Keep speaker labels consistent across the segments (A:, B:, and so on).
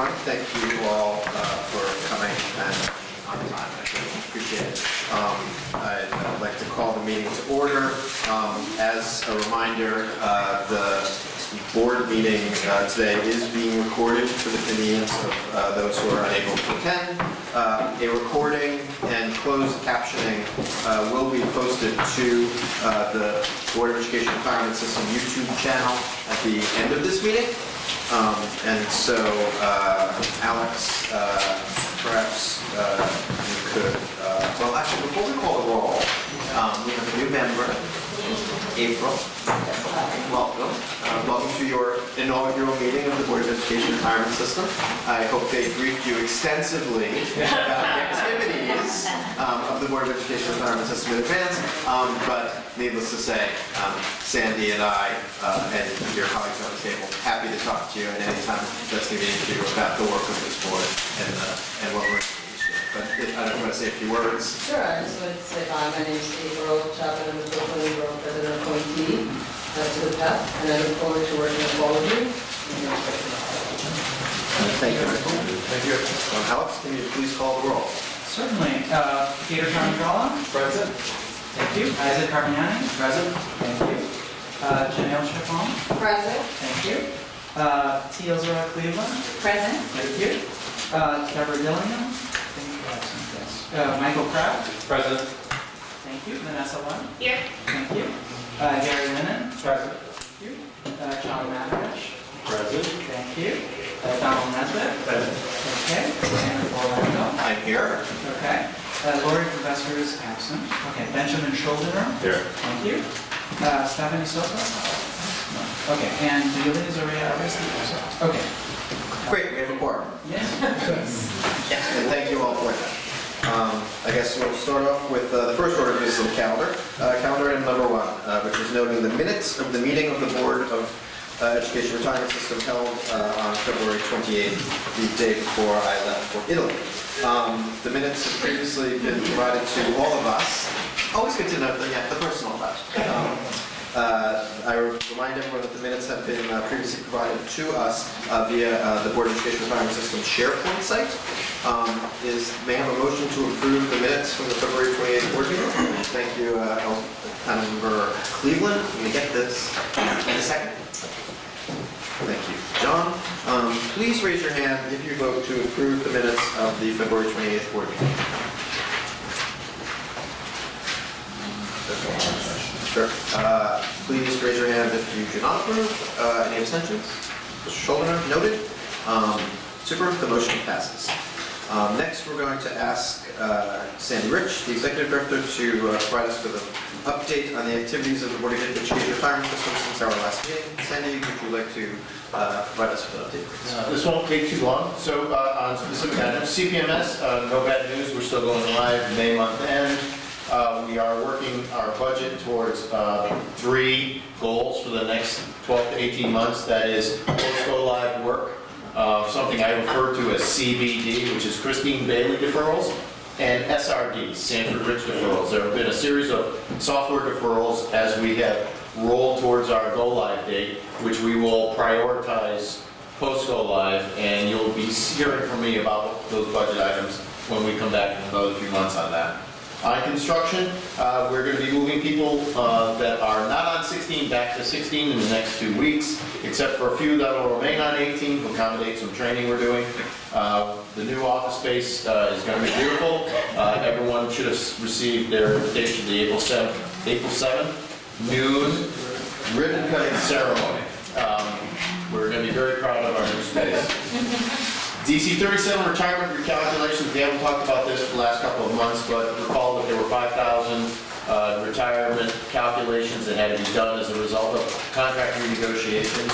A: Thank you all for coming and on time. I really appreciate it. I'd like to call the meeting to order. As a reminder, the board meeting today is being recorded for the convenience of those who are unable to attend. A recording and closed captioning will be posted to the Board of Education Retirement System YouTube channel at the end of this meeting. And so, Alex, perhaps you could, well, actually, before we call the roll, we have a new member, April. Welcome. Welcome to your inaugural meeting of the Board of Education Retirement System. I hope they briefed you extensively about the activities of the Board of Education Retirement System in advance, but needless to say, Sandy and I and your colleagues on the table, happy to talk to you at any time that's convenient to you about the work of this board and what we're but I don't want to say a few words.
B: Sure, I just wanted to say hi. My name is April Chapman. I'm the Brooklyn Borough President appointee to the PEP, and I look forward to working with all of you.
A: Thank you. Thank you. Alex, can you please call the roll?
C: Certainly. Peter Carnegala.
A: Present.
C: Thank you. Isaac Carpignani. Present. Thank you. Janelle Chiffon.
B: Present.
C: Thank you. Teal Zora Cleveland.
B: Present.
C: Thank you. Deborah Dillingham. Michael Kraft.
D: Present.
C: Thank you. Vanessa Lund.
B: Here.
C: Thank you. Gary Lennon.
D: Present.
C: Thank you. John Maverick.
D: Present.
C: Thank you. Donald Nesbitt.
D: Present.
C: Okay. Sandra Orlando.
A: I'm here.
C: Okay. Lori Sylvester is absent. Okay. Benjamin Schuldener.
D: Here.
C: Thank you. Stephanie Sosa. No. Okay. And Julia Zoria Arresti. Okay.
A: Great, we have a quorum.
C: Yes.
A: Yes, and thank you all for that. I guess we'll start off with the first order of business on the calendar. Calendar item number 1, which is noting the minutes of the meeting of the Board of Education Retirement System held on February 28th, the day before I left for Italy. The minutes have previously been provided to all of us. Always good to note the personal touch. I remind everyone that the minutes have been previously provided to us via the Board of Education Retirement System SharePoint site. May I have a motion to approve the minutes from the February 28th board meeting? Thank you, Member Cleveland. I'm going to get this in a second. Thank you. John, please raise your hand if you vote to approve the minutes of the February 28th board meeting. Sure. Please raise your hand if you do not approve. Any abstentions? Mr. Schuldener, noted. Super, the motion passes. Next, we're going to ask Sandy Rich, the Executive Director, to provide us with an update on the activities of the Board of Education Retirement System since our last meeting. Sandy, would you like to provide us with an update?
D: This won't take too long. So on specific items, CPMS, no bad news. We're still going live May month end. We are working our budget towards 3 goals for the next 12 to 18 months. That is post-go live work, something I refer to as CBD, which is Christine Bailey deferrals, and SRD, Sanford Rich deferrals. There have been a series of software deferrals as we have rolled towards our go live date, which we will prioritize post-go live, and you'll be hearing from me about those budget items when we come back in another few months on that. On construction, we're going to be moving people that are not on 16 back to 16 in the next 2 weeks, except for a few that will remain on 18 to accommodate some training we're doing. The new office space is going to be beautiful. Everyone should have received their invitation to the April 7th news ribbon cutting ceremony. We're going to be very proud of our new space. DC 37 retirement recalculations, we haven't talked about this for the last couple of months, but recall that there were 5,000 retirement calculations that had to be done as a result of contract renegotiations.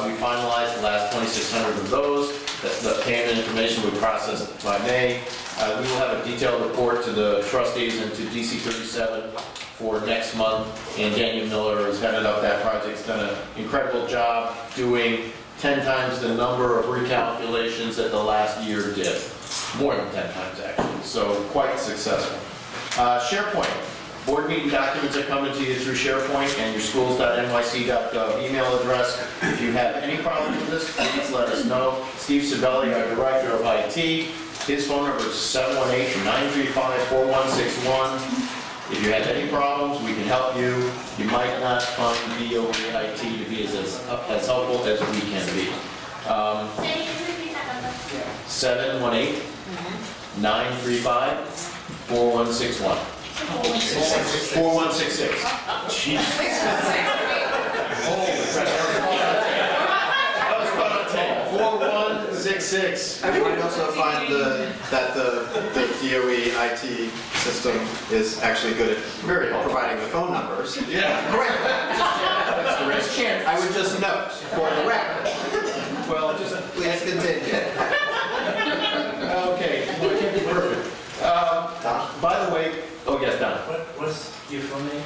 D: We finalized the last 2,600 of those. The payment information we processed by May. We will have a detailed report to the trustees and to DC 37 for next month, and Daniel Miller has headed up that project. He's done an incredible job doing 10 times the number of recalculations that the last year did. More than 10 times, actually. So quite successful. SharePoint. Board meeting documents are coming to you through SharePoint and your schools.nyc.gov email address. If you have any problems with this, please let us know. Steve Sabelli, our Director of IT, his phone number is 718-935-4161. If you have any problems, we can help you. You might not find BOE IT to be as helpful as we can be. 718-935-4161. 4166. Jeez. Holy crap. That was fun on tape. 4166.
A: You might also find that the DOE IT system is actually good at providing the phone numbers.
D: Yeah.
A: Correct. I would just note for the record.
D: Well, just
A: Please continue.
D: okay. Perfect. By the way, oh yes, Don.
E: What's your full name?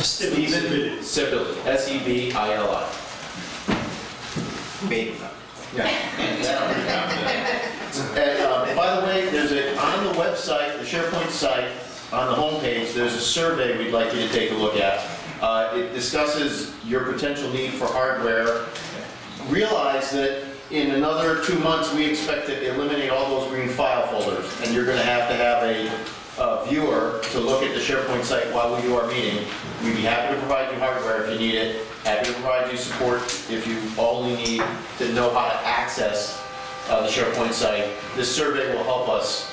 D: Steven Sibili. SEBILI.
A: Maybe.
D: Yeah. And by the way, there's on the website, the SharePoint site, on the homepage, there's a survey we'd like you to take a look at. It discusses your potential need for hardware. Realize that in another 2 months, we expect to eliminate all those green file folders, and you're going to have a viewer to look at the SharePoint site while we do our meeting. We'd be happy to provide you hardware if you need it, happy to provide you support if you only need to know how to access the SharePoint site. This survey will help us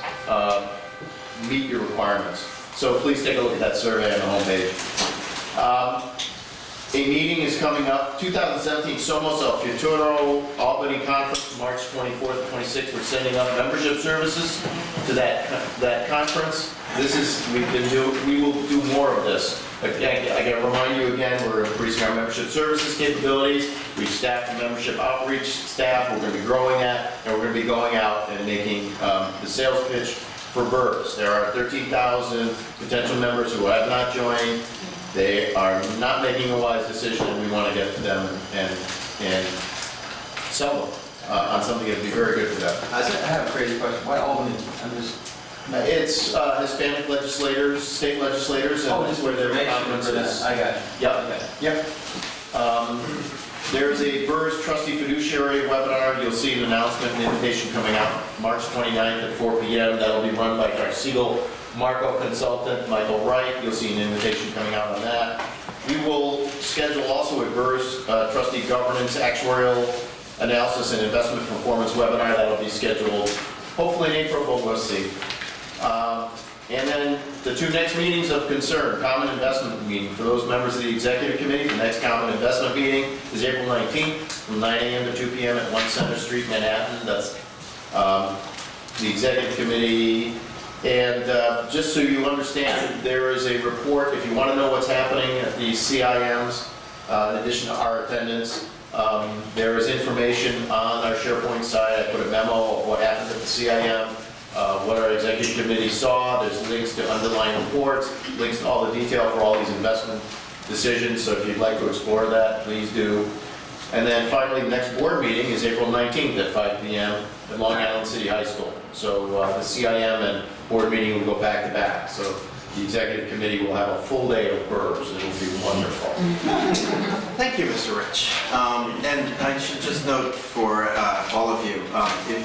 D: meet your requirements. So please take a look at that survey on the homepage. A meeting is coming up, 2017 Somos El Futuro Albany Conference, March 24th and 26th. We're sending up membership services to that conference. We will do more of this. Again, I gotta remind you again, we're increasing our membership services capabilities. We've staffed the membership outreach staff. We're gonna be growing that, and we're gonna be going out and making the sales pitch for BERS. There are 13,000 potential members who have not joined. They are not making a wise decision, and we want to get to them and sell them on something that would be very good for them.
F: I have a crazy question. Why Albany? I'm just.
D: It's Hispanic legislators, state legislators, and that's where their conference is.
F: I got it.
D: Yep, yep. There's a BERS trustee fiduciary webinar. You'll see an announcement and invitation coming out March 29th at 4 p.m. That'll be run by our Siegel Marco consultant, Michael Wright. You'll see an invitation coming out on that. We will schedule also a BERS trustee governance, actuarial analysis, and investment performance webinar. That'll be scheduled hopefully in April, but we'll see. And then the 2 next meetings of concern, common investment meeting. For those members of the executive committee, the next common investment meeting is April 19th from 9 a.m. to 2 p.m. at 1 Center Street, Manhattan. That's the executive committee. And just so you understand, there is a report, if you want to know what's happening at the CIMs, in addition to our attendance, there is information on our SharePoint site. I put a memo of what happened at the CIM, what our executive committee saw. There's links to underlying reports, links to all the detail for all these investment decisions. So if you'd like to explore that, please do. And then finally, the next board meeting is April 19th at 5 p.m. at Long Island City High School. So the CIM and board meeting will go back to back. So the executive committee will have a full day of BERS. It will be wonderful.
A: Thank you, Mr. Rich. And I should just note for all of you,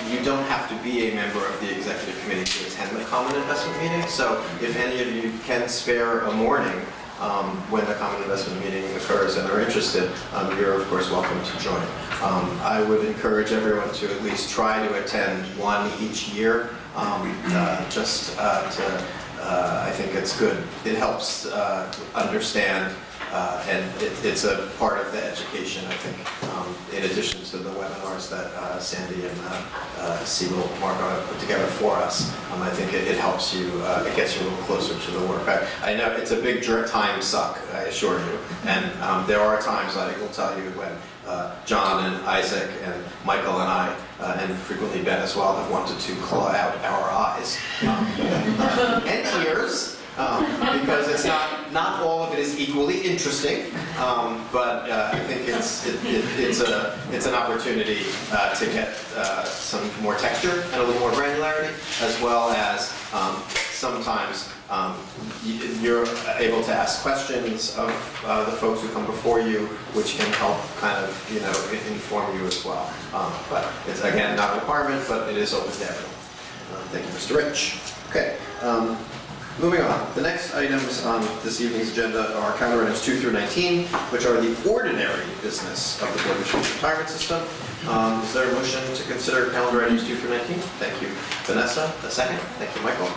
A: you don't have to be a member of the executive committee to attend the common investment meeting. So if any of you can spare a morning when the common investment meeting occurs and are interested, you're of course welcome to join. I would encourage everyone to at least try to attend one each year, I think it's good. It helps understand, and it's a part of the education, I think, in addition to the webinars that Sandy and Siegel Marco have put together for us. I think it helps you, it gets you a little closer to the work. I know it's a big time suck, I assure you, and there are times, I will tell you, when John and Isaac and Michael and I, and frequently Ben as well, have wanted to claw out our eyes and ears, because it's not all of it is equally interesting, but I think it's an opportunity to get some more texture and a little more granularity, as well as sometimes you're able to ask questions of the folks who come before you, which can help kind of, inform you as well. But it's, again, not a requirement, but it is open to everyone. Thank you, Mr. Rich. Okay, moving on. The next items on this evening's agenda are calendar items 2 through 19, which are the ordinary business of the Board of Education Retirement System. Is there a motion to consider calendar items 2 through 19? Thank you, Vanessa. A second. Thank you, Michael.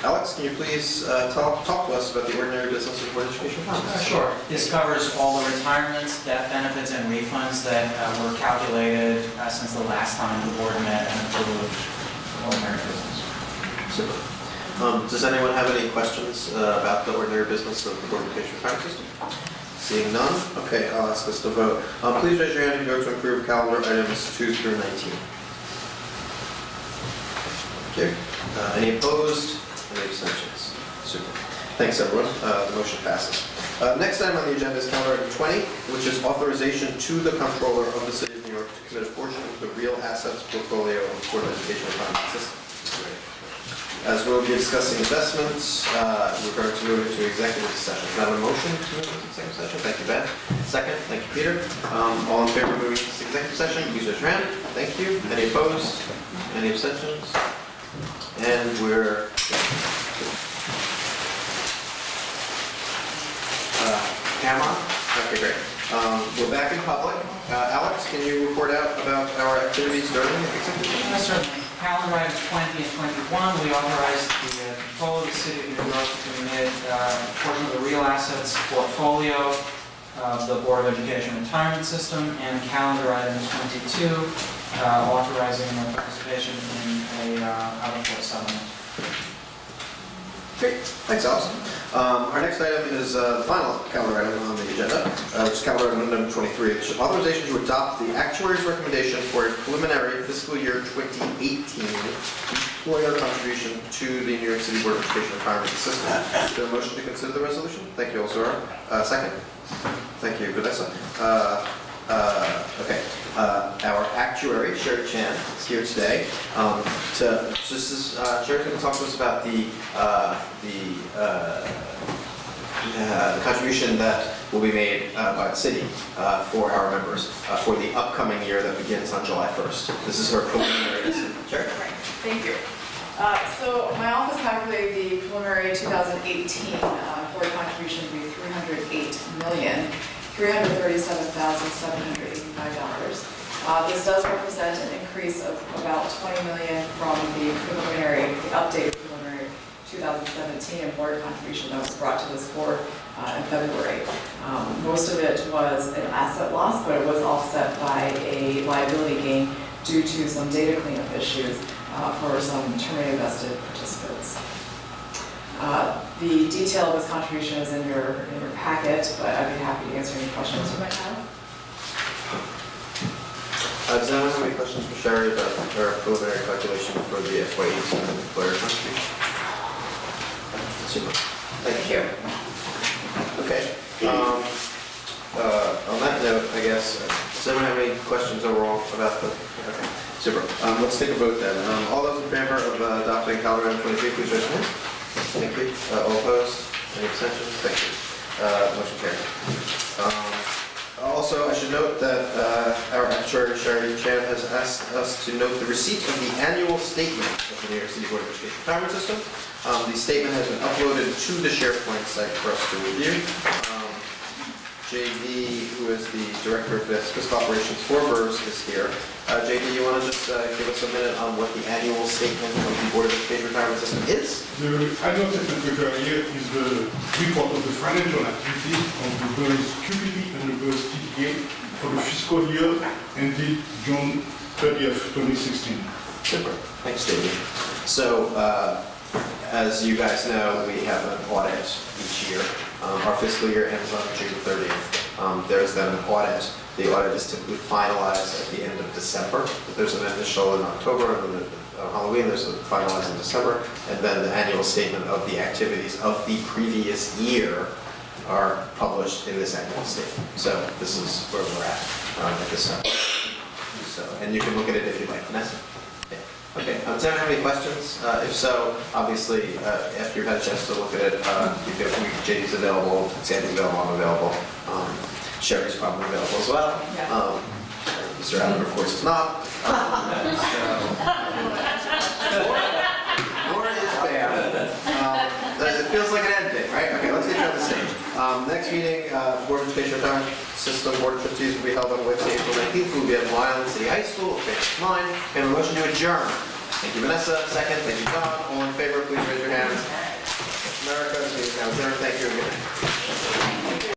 A: Alex, can you please talk to us about the ordinary business of the Board of Education Retirement System?
C: Sure. This covers all the retirements, death benefits, and refunds that were calculated since the last time the board met and approved ordinary business.
A: Super. Does anyone have any questions about the ordinary business of the Board of Education Retirement System? Seeing none, okay, I'll ask us to vote. Please raise your hand if you vote to approve calendar items 2 through 19. Thank you. Any opposed? Any abstentions? Super. Thanks, everyone. The motion passes. Next item on the agenda is calendar item 20, which is authorization to the Comptroller of the City of New York to commit a portion of the real assets portfolio of the Board of Education Retirement System. As we'll be discussing investments, we're going to move into executive session. Can I have a motion to move into executive session? Thank you, Ben. Second, thank you, Peter. All in favor of moving into executive session, please raise your hand. Thank you. Any opposed? Any abstentions? And we're camera. Okay, great. We're back in public. Alex, can you report out about our activities during the executive session?
C: Yes, certainly. Calendar items 20 and 21, we authorized the Controller of the City of New York to commit a portion of the real assets portfolio of the Board of Education Retirement System, and calendar item 22, authorizing their participation in a out-of-court settlement.
A: Great, thanks, Alex. Our next item is the final calendar item on the agenda, which is calendar item number 23, which is authorization to adopt the actuary's recommendation for a preliminary fiscal year 2018 employer contribution to the New York City Board of Education Retirement System. Is there a motion to consider the resolution? Thank you, Elzora. Second? Thank you, Vanessa. Okay. Our actuary, Sherry Chan, is here today. Sherry's going to talk to us about the contribution that will be made by the city for our members for the upcoming year that begins on July 1st. This is her preliminary estimate. Sherry?
E: Right, thank you. So my office calculated the preliminary 2018 employee contribution to be $308,337,785. This does represent an increase of about $20 million from the updated preliminary 2017 employer contribution that was brought to this board in February. Most of it was an asset loss, but it was offset by a liability gain due to some data cleanup issues for some terminated vested participants. The detail of this contribution is in your packet, but I'd be happy to answer any questions you might have.
A: Does anyone have any questions for Sherry about her preliminary calculation for the FY18 employer contribution? Super. Thank you. Okay. On that note, I guess, does anyone have any questions overall about the? Okay. Super. Let's take a vote then. All those in favor of adopting calendar item 23, please raise your hand. Thank you. All opposed? Any abstentions? Thank you. Motion carries. Also, I should note that our actuary, Sherry Chan, has asked us to note the receipt of the annual statement of the New York City Board of Education Retirement System. The statement has been uploaded to the SharePoint site for us to review. JD, who is the Director of Fiscal Operations for BERS, is here. JD, you want to just give us a minute on what the annual statement of the Board of Education Retirement System is?
G: The annual statement prepared here is the report of the financial activity of the BERS QPP and the BERS TDA for the fiscal year ended June 30th, 2016.
A: Super. Thanks, JD. So, as you guys know, we have an audit each year. Our fiscal year ends on June 30th. There's then an audit. The audit is typically finalized at the end of December. There's an initial in October, and then on Halloween there's a finalized in December, and then the annual statement of the activities of the previous year are published in this annual statement. So this is where we're at this time. So, and you can look at it if you'd like, Vanessa. Yeah. Okay, does anyone have any questions? If so, obviously, after you've had a chance to look at it, JD's available, Sandy's available, I'm available. Sherry's probably available as well.
E: Yeah.
A: Mr. Allen, of course, is not. Laura is bad. It feels like an end date, right? Okay, let's get you on the stage. Next meeting, Board of Education Retirement System Board of Trustees will be held on Wednesday, April 19th. We'll be at Long Island City High School, phase 9. And a motion to adjourn. Thank you, Vanessa. Second. Thank you, John. All in favor, please raise your hands. America, this meeting is now adjourned. Thank you again.